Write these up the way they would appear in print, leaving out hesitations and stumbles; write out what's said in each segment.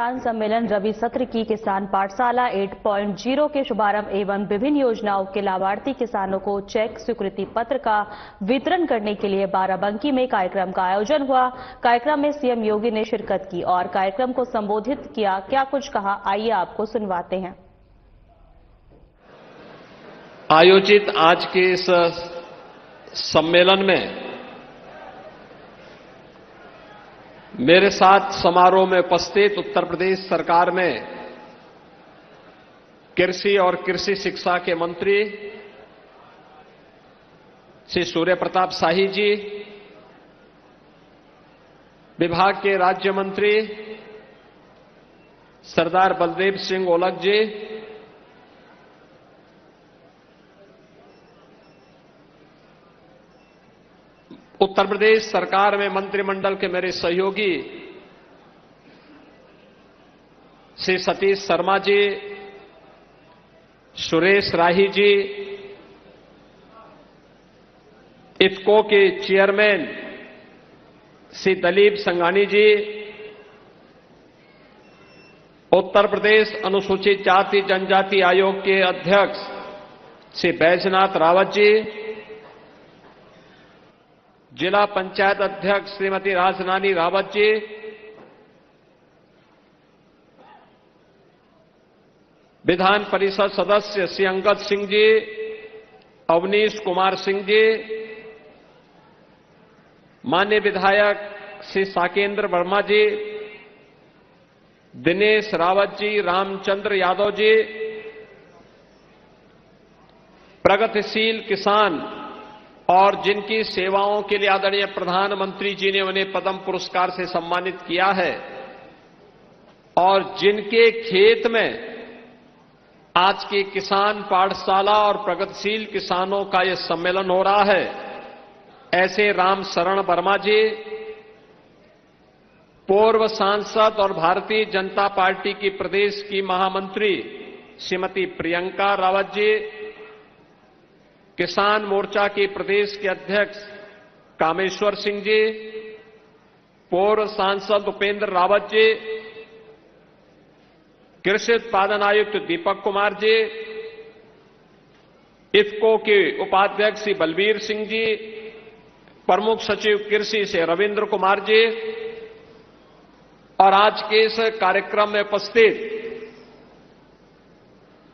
किसान सम्मेलन रबी सत्र की किसान पाठशाला 8.0 के शुभारंभ एवं विभिन्न योजनाओं के लाभार्थी किसानों को चेक स्वीकृति पत्र का वितरण करने के लिए बाराबंकी में कार्यक्रम का आयोजन हुआ। कार्यक्रम में सीएम योगी ने शिरकत की और कार्यक्रम को संबोधित किया। क्या कुछ कहा, आइए आपको सुनवाते हैं। आयोजित आज के इस सम्मेलन में मेरे साथ समारोह में उपस्थित उत्तर प्रदेश सरकार में कृषि और कृषि शिक्षा के मंत्री श्री सूर्य प्रताप शाही जी, विभाग के राज्य मंत्री सरदार बलदेव सिंह ओलख जी, उत्तर प्रदेश सरकार में मंत्रिमंडल के मेरे सहयोगी श्री सतीश शर्मा जी, सुरेश राही जी, इफको के चेयरमैन श्री दलीप संघानी जी, उत्तर प्रदेश अनुसूचित जाति जनजाति आयोग के अध्यक्ष श्री बैजनाथ रावत जी, जिला पंचायत अध्यक्ष श्रीमती राजनानी रावत जी, विधान परिषद सदस्य श्री अंगद सिंह जी, अवनीश कुमार सिंह जी, माननीय विधायक श्री साकेंद्र वर्मा जी, दिनेश रावत जी, रामचंद्र यादव जी, प्रगतिशील किसान और जिनकी सेवाओं के लिए आदरणीय प्रधानमंत्री जी ने उन्हें पद्म पुरस्कार से सम्मानित किया है और जिनके खेत में आज की किसान पाठशाला और प्रगतिशील किसानों का यह सम्मेलन हो रहा है, ऐसे राम शरण वर्मा जी, पूर्व सांसद और भारतीय जनता पार्टी की प्रदेश की महामंत्री श्रीमती प्रियंका रावत जी, किसान मोर्चा के प्रदेश के अध्यक्ष कामेश्वर सिंह जी, पूर्व सांसद उपेंद्र रावत जी, कृषि उत्पादन आयुक्त दीपक कुमार जी, इफको के उपाध्यक्ष श्री बलबीर सिंह जी, प्रमुख सचिव कृषि से रविंद्र कुमार जी और आज के इस कार्यक्रम में उपस्थित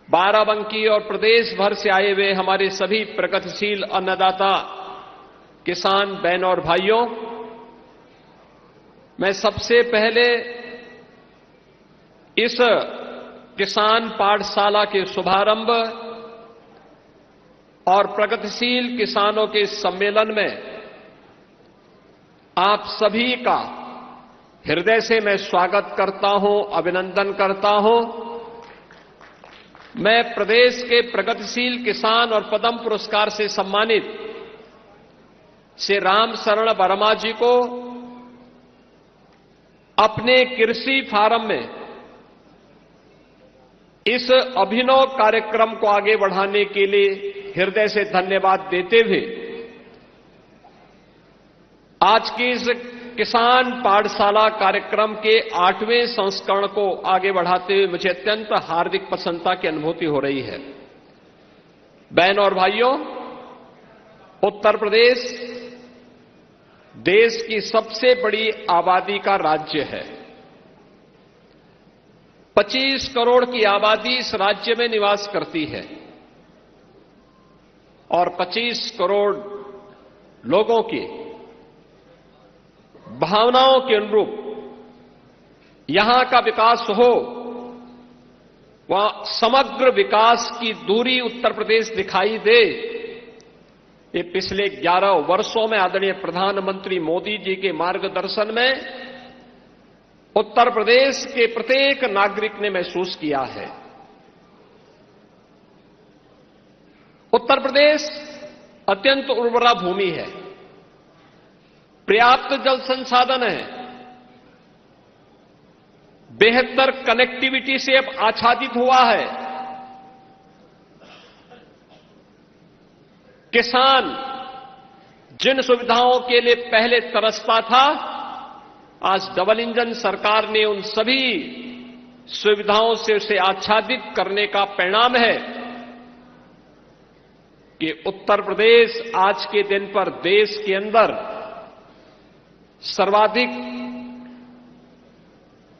बाराबंकी और प्रदेश भर से आए हुए हमारे सभी प्रगतिशील अन्नदाता किसान बहनों और भाइयों, मैं सबसे पहले इस किसान पाठशाला के शुभारंभ और प्रगतिशील किसानों के सम्मेलन में आप सभी का हृदय से मैं स्वागत करता हूं, अभिनंदन करता हूं। मैं प्रदेश के प्रगतिशील किसान और पद्म पुरस्कार से सम्मानित श्री राम शरण वर्मा जी को अपने कृषि फार्म में इस अभिनव कार्यक्रम को आगे बढ़ाने के लिए हृदय से धन्यवाद देते हुए आज की इस किसान पाठशाला कार्यक्रम के 8वें संस्करण को आगे बढ़ाते हुए मुझे अत्यंत हार्दिक प्रसन्नता की अनुभूति हो रही है। बहनों और भाइयों, उत्तर प्रदेश देश की सबसे बड़ी आबादी का राज्य है। 25 करोड़ की आबादी इस राज्य में निवास करती है और 25 करोड़ लोगों की भावनाओं के अनुरूप यहां का विकास हो, वहां समग्र विकास की दूरी उत्तर प्रदेश दिखाई दे। ये पिछले 11 वर्षों में आदरणीय प्रधानमंत्री मोदी जी के मार्गदर्शन में उत्तर प्रदेश के प्रत्येक नागरिक ने महसूस किया है। उत्तर प्रदेश अत्यंत उर्वरा भूमि है, पर्याप्त जल संसाधन है, बेहतर कनेक्टिविटी से अब आच्छादित हुआ है। किसान जिन सुविधाओं के लिए पहले तरसता था, आज डबल इंजन सरकार ने उन सभी सुविधाओं से उसे आच्छादित करने का परिणाम है कि उत्तर प्रदेश आज के दिन पर देश के अंदर सर्वाधिक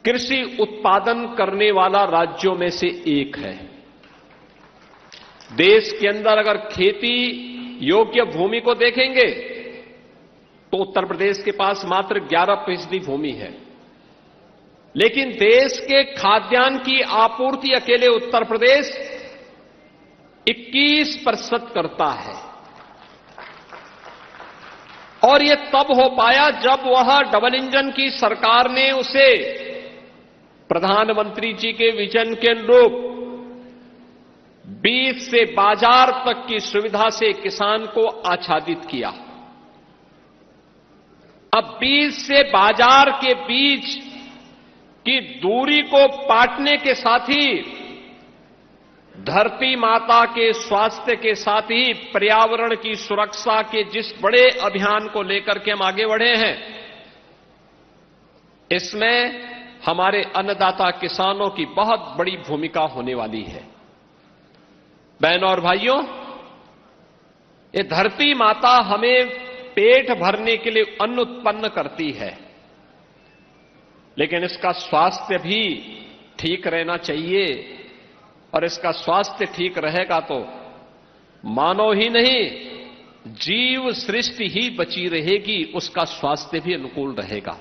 कृषि उत्पादन करने वाला राज्यों में से एक है। देश के अंदर अगर खेती योग्य भूमि को देखेंगे तो उत्तर प्रदेश के पास मात्र 11% भूमि है, लेकिन देश के खाद्यान्न की आपूर्ति अकेले उत्तर प्रदेश 21% करता है। और यह तब हो पाया जब वह डबल इंजन की सरकार ने उसे प्रधानमंत्री जी के विजन के अनुरूप बीज से बाजार तक की सुविधा से किसान को आच्छादित किया। अब बीज से बाजार के बीच की दूरी को पाटने के साथ ही धरती माता के स्वास्थ्य के साथ ही पर्यावरण की सुरक्षा के जिस बड़े अभियान को लेकर के हम आगे बढ़े हैं, इसमें हमारे अन्नदाता किसानों की बहुत बड़ी भूमिका होने वाली है। बहनों और भाइयों, ये धरती माता हमें पेट भरने के लिए अन्न उत्पन्न करती है, लेकिन इसका स्वास्थ्य भी ठीक रहना चाहिए। और इसका स्वास्थ्य ठीक रहेगा तो मानव ही नहीं, जीव सृष्टि ही बची रहेगी, उसका स्वास्थ्य भी अनुकूल रहेगा।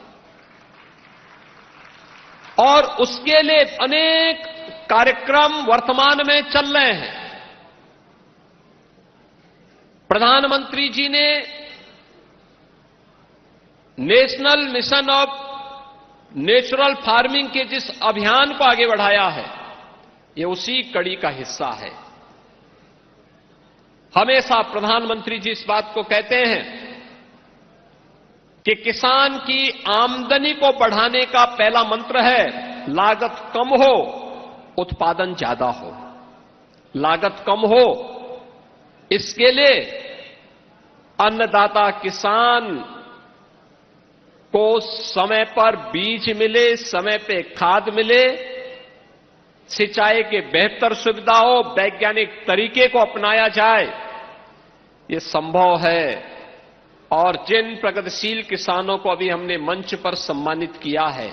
और उसके लिए अनेक कार्यक्रम वर्तमान में चल रहे हैं। प्रधानमंत्री जी ने national mission of natural farming के जिस अभियान को आगे बढ़ाया है, ये उसी कड़ी का हिस्सा है। हमेशा प्रधानमंत्री जी इस बात को कहते हैं कि किसान की आमदनी को बढ़ाने का पहला मंत्र है लागत कम हो, उत्पादन ज्यादा हो। लागत कम हो, इसके लिए अन्नदाता किसान को समय पर बीज मिले, समय पे खाद मिले, सिंचाई के बेहतर सुविधा हो, वैज्ञानिक तरीके को अपनाया जाए, ये संभव है। और जिन प्रगतिशील किसानों को अभी हमने मंच पर सम्मानित किया है,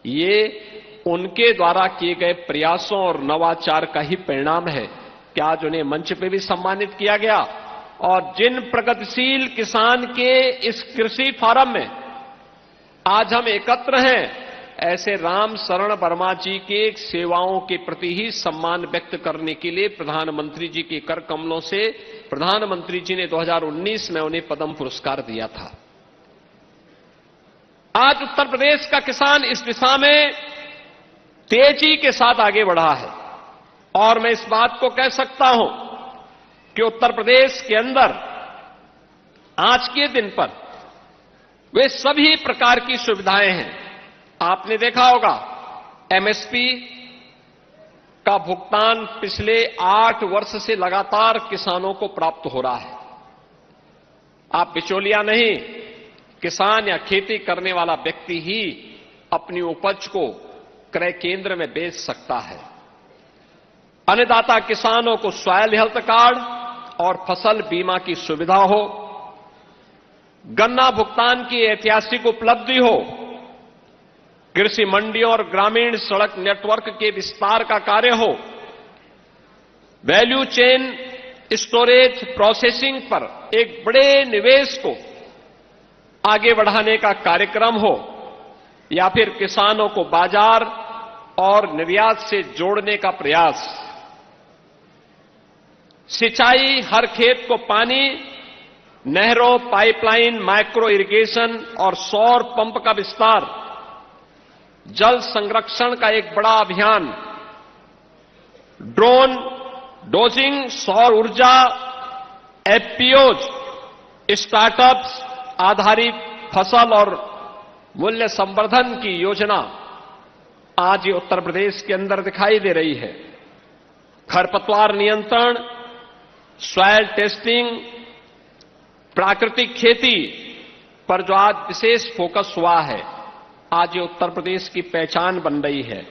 ये उनके द्वारा किए गए प्रयासों और नवाचार का ही परिणाम है कि आज उन्हें मंच पे भी सम्मानित किया गया। और जिन प्रगतिशील किसान के इस कृषि फोरम में आज हम एकत्र हैं, ऐसे राम शरण वर्मा जी के सेवाओं के प्रति ही सम्मान व्यक्त करने के लिए प्रधानमंत्री जी के कर कमलों से प्रधानमंत्री जी ने 2019 में उन्हें पद्म पुरस्कार दिया था। आज उत्तर प्रदेश का किसान इस दिशा में तेजी के साथ आगे बढ़ा है। और मैं इस बात को कह सकता हूं कि उत्तर प्रदेश के अंदर आज के दिन पर वे सभी प्रकार की सुविधाएं हैं। आपने देखा होगा एमएसपी का भुगतान पिछले 8 वर्ष से लगातार किसानों को प्राप्त हो रहा है। आप बिचौलिया नहीं, किसान या खेती करने वाला व्यक्ति ही अपनी उपज को क्रय केंद्र में बेच सकता है। अन्नदाता किसानों को सॉयल हेल्थ कार्ड और फसल बीमा की सुविधा हो, गन्ना भुगतान की ऐतिहासिक उपलब्धि हो, कृषि मंडियों और ग्रामीण सड़क नेटवर्क के विस्तार का कार्य हो, वैल्यू चेन स्टोरेज प्रोसेसिंग पर एक बड़े निवेश को आगे बढ़ाने का कार्यक्रम हो, या फिर किसानों को बाजार और निर्यात से जोड़ने का प्रयास। सिंचाई, हर खेत को पानी, नहरों, पाइपलाइन, माइक्रो इरिगेशन और सौर पंप का विस्तार, जल संरक्षण का एक बड़ा अभियान, ड्रोन डोजिंग, सौर ऊर्जा, एफपीओज, स्टार्टअप्स आधारित फसल और मूल्य संवर्धन की योजना आज ये उत्तर प्रदेश के अंदर दिखाई दे रही है। खरपतवार नियंत्रण, सॉयल टेस्टिंग, प्राकृतिक खेती पर जो आज विशेष फोकस हुआ है, आज ये उत्तर प्रदेश की पहचान बन रही है।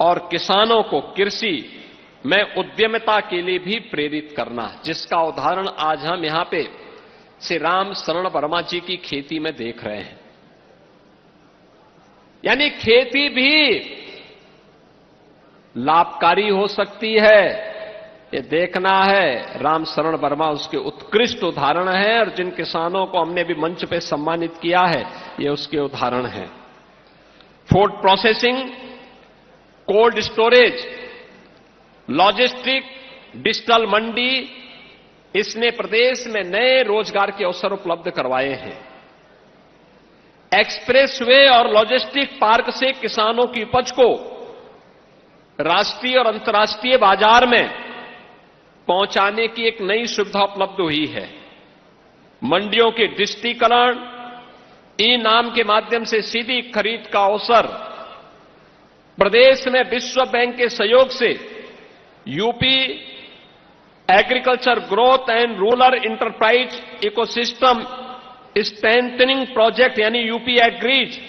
और किसानों को कृषि में उद्यमिता के लिए भी प्रेरित करना, जिसका उदाहरण आज हम यहां पे श्री राम शरण वर्मा जी की खेती में देख रहे हैं। यानी खेती भी लाभकारी हो सकती है, ये देखना है। राम शरण वर्मा उसके उत्कृष्ट उदाहरण है और जिन किसानों को हमने भी मंच पे सम्मानित किया है, ये उसके उदाहरण हैं। Food processing, cold storage, logistic, digital mandi, इसने प्रदेश में नए रोजगार के अवसर उपलब्ध करवाए हैं। एक्सप्रेसवे और लॉजिस्टिक पार्क से किसानों की उपज को राष्ट्रीय और अंतर्राष्ट्रीय बाजार में पहुंचाने की एक नई सुविधा उपलब्ध हुई है। मंडियों के डिजिटीकरण, ई नाम के माध्यम से सीधी खरीद का अवसर, प्रदेश में विश्व बैंक के सहयोग से UP agriculture growth and rural enterprise ecosystem strengthening project यानी यूपी एग्रीज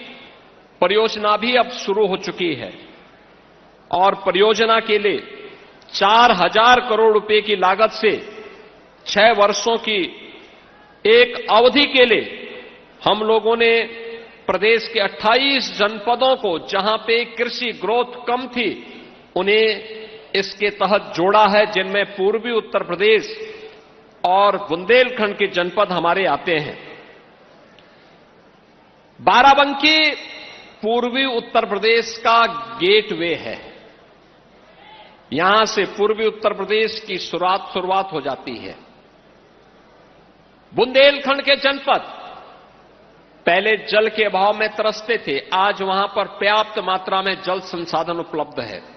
परियोजना भी अब शुरू हो चुकी है और परियोजना के लिए 4000 करोड़ रुपए की लागत से 6 वर्षों की एक अवधि के लिए हम लोगों ने प्रदेश के 28 जनपदों को, जहां पे कृषि ग्रोथ कम थी, उन्हें इसके तहत जोड़ा है, जिनमें पूर्वी उत्तर प्रदेश और बुंदेलखंड के जनपद हमारे आते हैं। बाराबंकी पूर्वी उत्तर प्रदेश का गेटवे है। यहां से पूर्वी उत्तर प्रदेश की शुरुआत हो जाती है। बुंदेलखंड के जनपद पहले जल के अभाव में तरसते थे, आज वहां पर पर्याप्त मात्रा में जल संसाधन उपलब्ध है।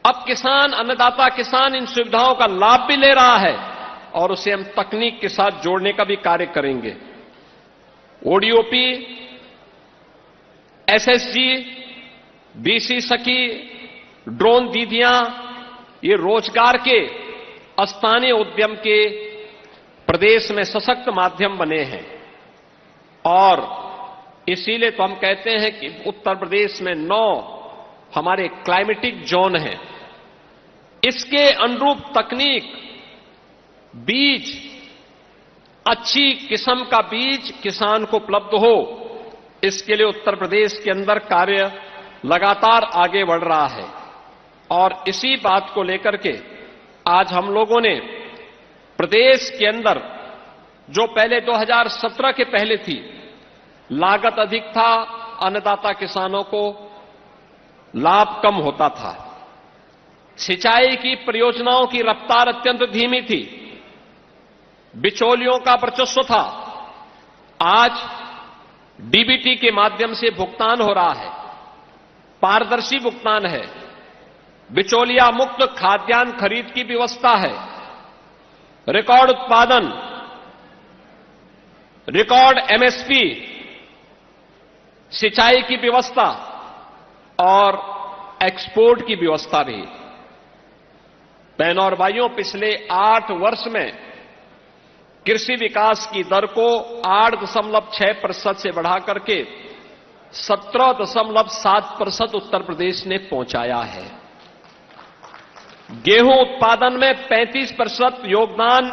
अब किसान, अन्नदाता किसान इन सुविधाओं का लाभ भी ले रहा है और उसे हम तकनीक के साथ जोड़ने का भी कार्य करेंगे। ओडीओपी, एसएसजी, बीसी सखी, ड्रोन दीदियां, ये रोजगार के स्थानीय उद्यम के प्रदेश में सशक्त माध्यम बने हैं और इसीलिए तो हम कहते हैं कि उत्तर प्रदेश में 9 हमारे क्लाइमेटिक जोन हैं। इसके अनुरूप तकनीक, बीज, अच्छी किस्म का बीज किसान को उपलब्ध हो, इसके लिए उत्तर प्रदेश के अंदर कार्य लगातार आगे बढ़ रहा है और इसी बात को लेकर के आज हम लोगों ने प्रदेश के अंदर, जो पहले 2017 के पहले थी, लागत अधिक था, अन्नदाता किसानों को लाभ कम होता था, सिंचाई की परियोजनाओं की रफ्तार अत्यंत धीमी थी, बिचौलियों का वर्चस्व था। आज डीबीटी के माध्यम से भुगतान हो रहा है, पारदर्शी भुगतान है, बिचौलिया मुक्त खाद्यान्न खरीद की व्यवस्था है, रिकॉर्ड उत्पादन, रिकॉर्ड एमएसपी, सिंचाई की व्यवस्था और एक्सपोर्ट की व्यवस्था भी। बहनों और भाइयों, पिछले 8 वर्ष में कृषि विकास की दर को 8.6% से बढ़ा करके 17.7% उत्तर प्रदेश ने पहुंचाया है। गेहूं उत्पादन में 35% योगदान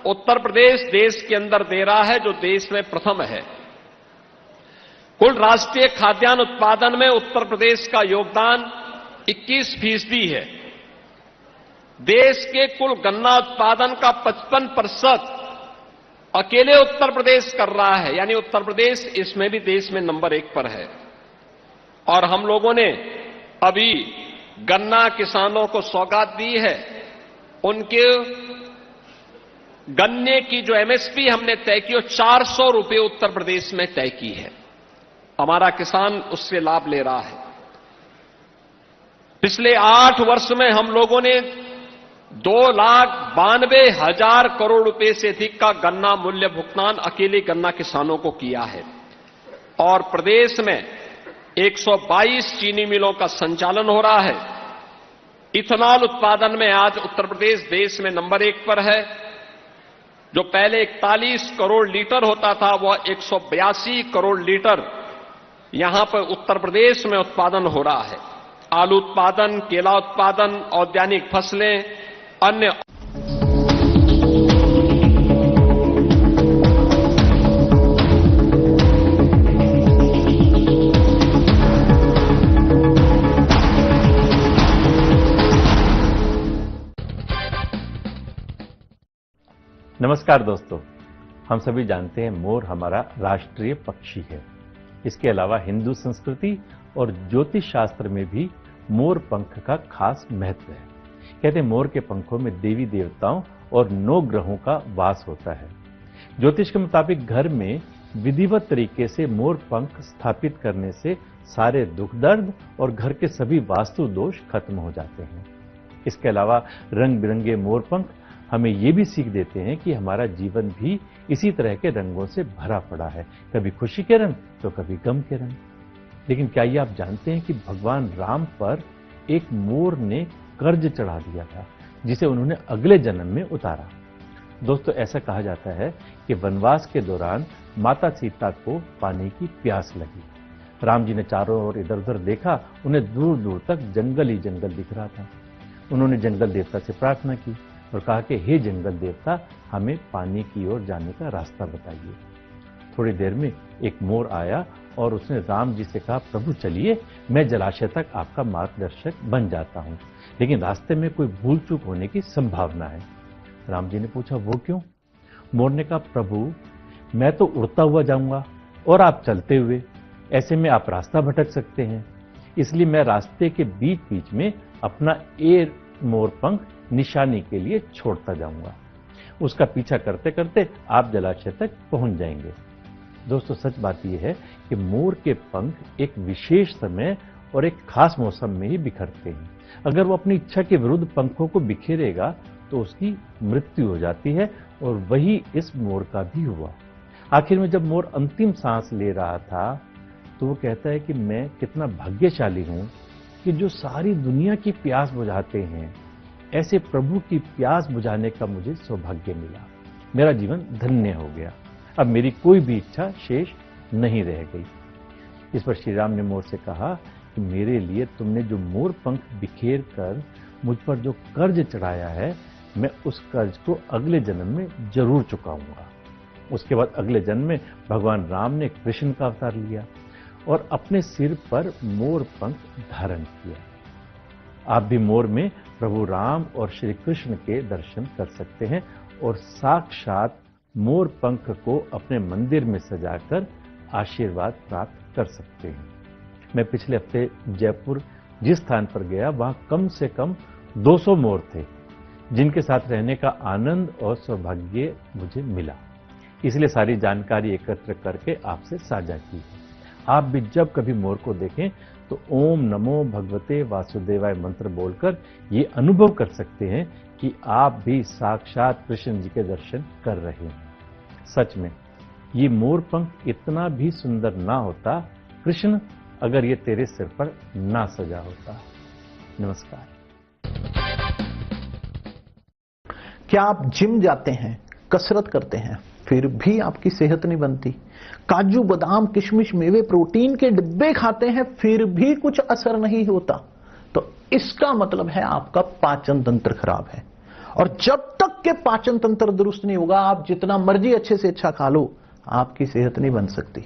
उत्तर प्रदेश देश के अंदर दे रहा है, जो देश में प्रथम है। कुल राष्ट्रीय खाद्यान्न उत्पादन में उत्तर प्रदेश का योगदान 21% है। देश के कुल गन्ना उत्पादन का 55% अकेले उत्तर प्रदेश कर रहा है, यानी उत्तर प्रदेश इसमें भी देश में नंबर 1 पर है। और हम लोगों ने अभी गन्ना किसानों को सौगात दी है, उनके गन्ने की जो एमएसपी हमने तय की, वो 400 रुपये उत्तर प्रदेश में तय की है। हमारा किसान उससे लाभ ले रहा है। पिछले 8 वर्ष में हम लोगों ने 2,92,000 करोड़ रुपए से अधिक का गन्ना मूल्य भुगतान अकेले गन्ना किसानों को किया है और प्रदेश में 122 चीनी मिलों का संचालन हो रहा है। इथेनॉल उत्पादन में आज उत्तर प्रदेश देश में नंबर 1 पर है। जो पहले 41 करोड़ लीटर होता था, वह 182 करोड़ लीटर यहां पर उत्तर प्रदेश में उत्पादन हो रहा है। आलू उत्पादन, केला उत्पादन, औद्यानिक फसलें, अन्य नमस्कार दोस्तों, हम सभी जानते हैं मोर हमारा राष्ट्रीय पक्षी है। इसके अलावा हिंदू संस्कृति और ज्योतिष शास्त्र में भी मोर पंख का खास महत्व है। कहते हैं मोर के पंखों में देवी देवताओं और 9 ग्रहों का वास होता है। ज्योतिष के मुताबिक घर में विधिवत तरीके से मोर पंख स्थापित करने से सारे दुख दर्द और घर के सभी वास्तु दोष खत्म हो जाते हैं। इसके अलावा रंग बिरंगे मोर पंख हमें ये भी सीख देते हैं कि हमारा जीवन भी इसी तरह के रंगों से भरा पड़ा है, कभी खुशी के रंग तो कभी गम के रंग। लेकिन क्या ये आप जानते हैं कि भगवान राम पर एक मोर ने कर्ज चढ़ा दिया था, जिसे उन्होंने अगले जन्म में उतारा। दोस्तों, ऐसा कहा जाता है कि वनवास के दौरान माता सीता को पानी की प्यास लगी। राम जी ने चारों ओर इधर उधर देखा, उन्हें दूर दूर तक जंगल ही जंगल दिख रहा था। उन्होंने जंगल देवता से प्रार्थना की और कहा कि हे जंगल देवता, हमें पानी की ओर जाने का रास्ता बताइए। थोड़ी देर में एक मोर आया और उसने राम जी से कहा, प्रभु चलिए, मैं जलाशय तक आपका मार्गदर्शक बन जाता हूं, लेकिन रास्ते में कोई भूल चूक होने की संभावना है। राम जी ने पूछा, वो क्यों? मोर ने कहा, प्रभु मैं तो उड़ता हुआ जाऊंगा और आप चलते हुए, ऐसे में आप रास्ता भटक सकते हैं, इसलिए मैं रास्ते के बीच बीच में अपना एक मोर पंख निशानी के लिए छोड़ता जाऊंगा। उसका पीछा करते करते आप जलाशय तक पहुंच जाएंगे। दोस्तों, सच बात यह है कि मोर के पंख एक विशेष समय और एक खास मौसम में ही बिखरते हैं। अगर वो अपनी इच्छा के विरुद्ध पंखों को बिखेरेगा तो उसकी मृत्यु हो जाती है, और वही इस मोर का भी हुआ। आखिर में जब मोर अंतिम सांस ले रहा था तो वो कहता है कि मैं कितना भाग्यशाली हूं कि जो सारी दुनिया की प्यास बुझाते हैं, ऐसे प्रभु की प्यास बुझाने का मुझे सौभाग्य मिला। मेरा जीवन धन्य हो गया, अब मेरी कोई भी इच्छा शेष नहीं रह गई। इस पर श्री राम ने मोर से कहा कि मेरे लिए तुमने जो मोर पंख बिखेर कर मुझ पर जो कर्ज चढ़ाया है, मैं उस कर्ज को अगले जन्म में जरूर चुकाऊंगा। उसके बाद अगले जन्म में भगवान राम ने कृष्ण का अवतार लिया और अपने सिर पर मोर पंख धारण किया। आप भी मोर में प्रभु राम और श्री कृष्ण के दर्शन कर सकते हैं और साक्षात मोर पंख को अपने मंदिर में सजाकर आशीर्वाद प्राप्त कर सकते हैं। मैं पिछले हफ्ते जयपुर जिस स्थान पर गया, वहां कम से कम 200 मोर थे, जिनके साथ रहने का आनंद और सौभाग्य मुझे मिला। इसलिए सारी जानकारी एकत्र करके आपसे साझा की है। आप भी जब कभी मोर को देखें तो ओम नमो भगवते वासुदेवाय मंत्र बोलकर ये अनुभव कर सकते हैं कि आप भी साक्षात कृष्ण जी के दर्शन कर रहे हैं। सच में ये मोर पंख इतना भी सुंदर ना होता, कृष्ण, अगर ये तेरे सिर पर ना सजा होता। नमस्कार। क्या आप जिम जाते हैं, कसरत करते हैं, फिर भी आपकी सेहत नहीं बनती? काजू बादाम किशमिश मेवे प्रोटीन के डिब्बे खाते हैं, फिर भी कुछ असर नहीं होता? तो इसका मतलब है आपका पाचन तंत्र खराब है। और जब तक के पाचन तंत्र दुरुस्त नहीं होगा, आप जितना मर्जी अच्छे से अच्छा खा लो, आपकी सेहत नहीं बन सकती।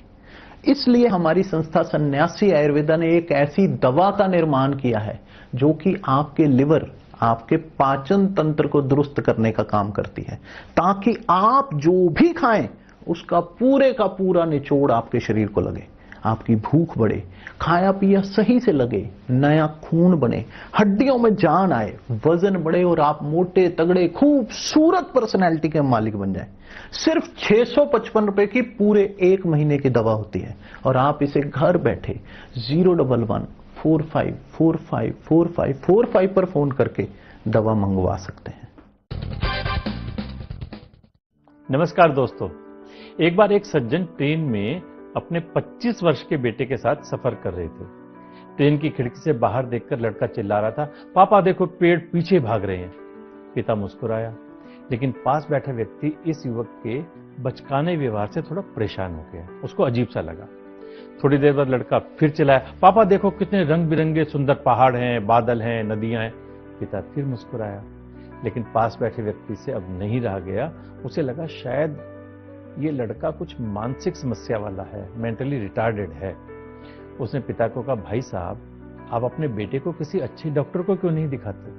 इसलिए हमारी संस्था सन्यासी आयुर्वेदा ने एक ऐसी दवा का निर्माण किया है जो कि आपके लिवर, आपके पाचन तंत्र को दुरुस्त करने का काम करती है, ताकि आप जो भी खाएं उसका पूरे का पूरा निचोड़ आपके शरीर को लगे, आपकी भूख बढ़े, खाया पिया सही से लगे, नया खून बने, हड्डियों में जान आए, वजन बढ़े और आप मोटे तगड़े खूबसूरत पर्सनैलिटी के मालिक बन जाएं। सिर्फ 655 रुपए की पूरे 1 महीने की दवा होती है और आप इसे घर बैठे 011-45454545 पर फोन करके दवा मंगवा सकते हैं। नमस्कार दोस्तों, एक बार एक सज्जन ट्रेन में अपने 25 वर्ष के बेटे के साथ सफर कर रहे थे। ट्रेन की खिड़की से बाहर देखकर लड़का चिल्ला रहा था, पापा देखो पेड़ पीछे भाग रहे हैं। पिता मुस्कुराया, लेकिन पास बैठा व्यक्ति इस युवक के बचकाने व्यवहार से थोड़ा परेशान हो गया। उसको अजीब सा लगा। थोड़ी देर बाद लड़का फिर चिल्लाया, पापा देखो कितने रंग बिरंगे सुंदर पहाड़ हैं, बादल हैं, नदियां हैं। पिता फिर मुस्कुराया, लेकिन पास बैठे व्यक्ति से अब नहीं रहा गया। उसे लगा शायद ये लड़का कुछ मानसिक समस्या वाला है, मेंटली रिटार्डेड है। उसने पिता को कहा, भाई साहब आप अपने बेटे को किसी अच्छे डॉक्टर को क्यों नहीं दिखाते?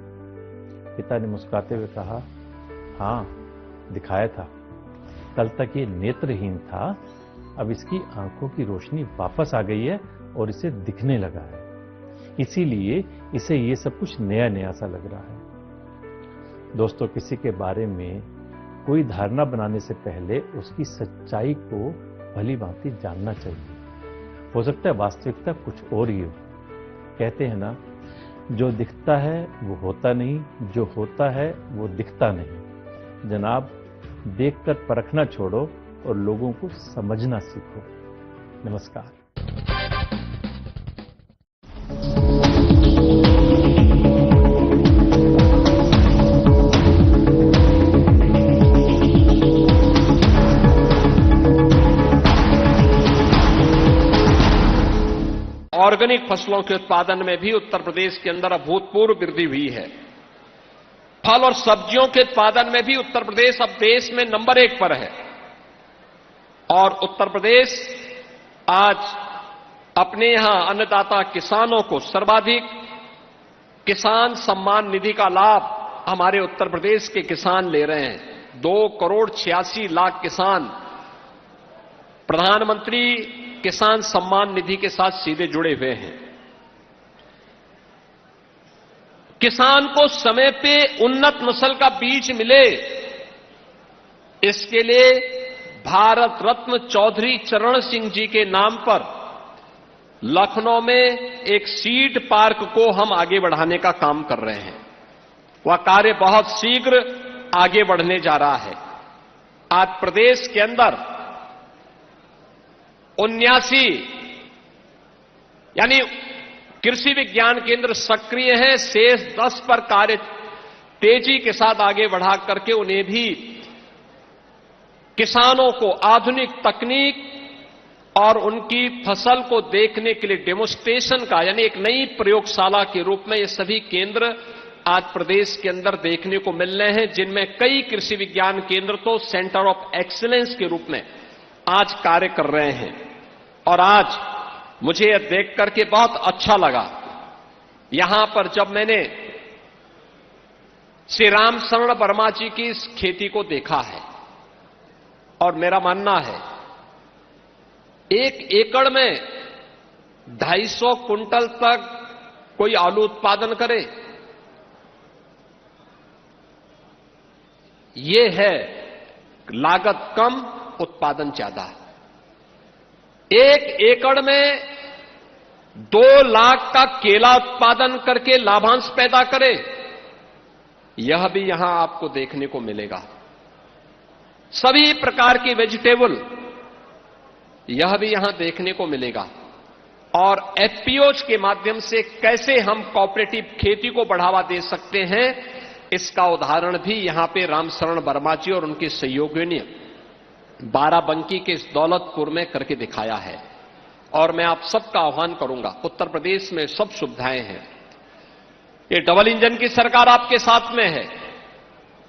पिता ने मुस्कुराते हुए कहा, हाँ दिखाया था, कल तक ये नेत्रहीन था, अब इसकी आंखों की रोशनी वापस आ गई है और इसे दिखने लगा है, इसीलिए इसे ये सब कुछ नया नया सा लग रहा है। दोस्तों, किसी के बारे में कोई धारणा बनाने से पहले उसकी सच्चाई को भली भांति जानना चाहिए। हो सकता है वास्तविकता कुछ और ही हो। कहते हैं ना, जो दिखता है वो होता नहीं, जो होता है वो दिखता नहीं। जनाब, देखकर परखना छोड़ो और लोगों को समझना सीखो। नमस्कार। ऑर्गेनिक फसलों के उत्पादन में भी उत्तर प्रदेश के अंदर अभूतपूर्व वृद्धि हुई है। फल और सब्जियों के उत्पादन में भी उत्तर प्रदेश अब देश में नंबर 1 पर है। और उत्तर प्रदेश आज अपने यहां अन्नदाता किसानों को सर्वाधिक किसान सम्मान निधि का लाभ हमारे उत्तर प्रदेश के किसान ले रहे हैं। 2,86,00,000 किसान प्रधानमंत्री किसान सम्मान निधि के साथ सीधे जुड़े हुए हैं। किसान को समय पे उन्नत नस्ल का बीज मिले, इसके लिए भारत रत्न चौधरी चरण सिंह जी के नाम पर लखनऊ में एक सीड पार्क को हम आगे बढ़ाने का काम कर रहे हैं। वह कार्य बहुत शीघ्र आगे बढ़ने जा रहा है। आज प्रदेश के अंदर 79 यानी कृषि विज्ञान केंद्र सक्रिय हैं। शेष 10 पर कार्य तेजी के साथ आगे बढ़ा करके उन्हें भी किसानों को आधुनिक तकनीक और उनकी फसल को देखने के लिए डेमोस्ट्रेशन का यानी एक नई प्रयोगशाला के रूप में ये सभी केंद्र आज प्रदेश के अंदर देखने को मिल रहे हैं, जिनमें कई कृषि विज्ञान केंद्र तो सेंटर ऑफ एक्सीलेंस के रूप में आज कार्य कर रहे हैं। और आज मुझे यह देख करके बहुत अच्छा लगा, यहां पर जब मैंने श्री राम शरण वर्मा जी की इस खेती को देखा है, और मेरा मानना है 1 एकड़ में 250 कुंटल तक कोई आलू उत्पादन करे, ये है लागत कम उत्पादन ज्यादा। 1 एकड़ में 2 लाख का केला उत्पादन करके लाभांश पैदा करे, यह भी यहां आपको देखने को मिलेगा। सभी प्रकार की वेजिटेबल यह भी यहां देखने को मिलेगा। और एफपीओज के माध्यम से कैसे हम कोऑपरेटिव खेती को बढ़ावा दे सकते हैं, इसका उदाहरण भी यहां पे रामशरण वर्मा जी और उनके सहयोगियों ने बाराबंकी के इस दौलतपुर में करके दिखाया है। और मैं आप सबका आह्वान करूंगा, उत्तर प्रदेश में सब सुविधाएं हैं, ये डबल इंजन की सरकार आपके साथ में है,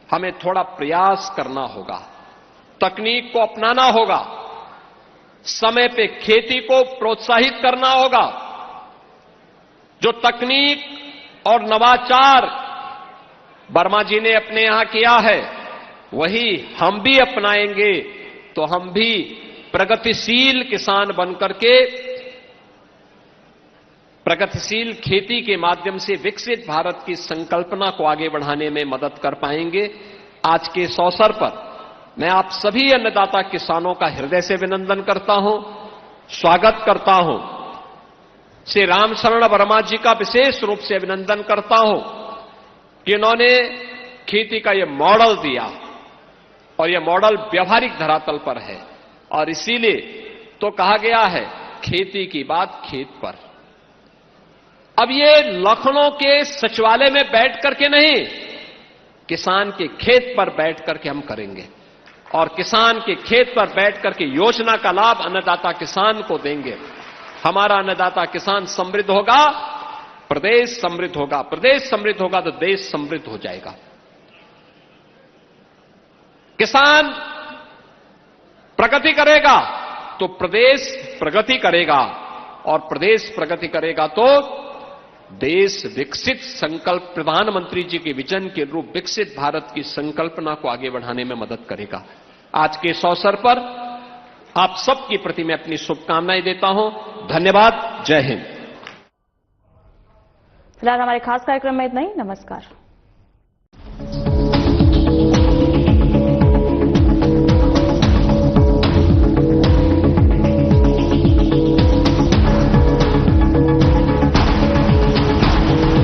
हमें थोड़ा प्रयास करना होगा, तकनीक को अपनाना होगा, समय पे खेती को प्रोत्साहित करना होगा। जो तकनीक और नवाचार वर्मा जी ने अपने यहां किया है, वही हम भी अपनाएंगे तो हम भी प्रगतिशील किसान बनकर के प्रगतिशील खेती के माध्यम से विकसित भारत की संकल्पना को आगे बढ़ाने में मदद कर पाएंगे। आज के इस अवसर पर मैं आप सभी अन्नदाता किसानों का हृदय से अभिनंदन करता हूं, स्वागत करता हूं। श्री रामशरण वर्मा जी का विशेष रूप से अभिनंदन करता हूं कि इन्होंने खेती का यह मॉडल दिया और यह मॉडल व्यवहारिक धरातल पर है। और इसीलिए तो कहा गया है, खेती की बात खेत पर। अब ये लखनऊ के सचिवालय में बैठ करके नहीं, किसान के खेत पर बैठ करके हम करेंगे और किसान के खेत पर बैठ करके योजना का लाभ अन्नदाता किसान को देंगे। हमारा अन्नदाता किसान समृद्ध होगा, प्रदेश समृद्ध होगा, प्रदेश समृद्ध होगा तो देश समृद्ध हो जाएगा। किसान प्रगति करेगा तो प्रदेश प्रगति करेगा, और प्रदेश प्रगति करेगा तो देश विकसित संकल्प, प्रधानमंत्री जी के विजन के रूप विकसित भारत की संकल्पना को आगे बढ़ाने में मदद करेगा। आज के इस अवसर पर आप सबकी प्रति मैं अपनी शुभकामनाएं देता हूं। धन्यवाद। जय हिंद। फिलहाल हमारे खास कार्यक्रम में इतना ही। नमस्कार।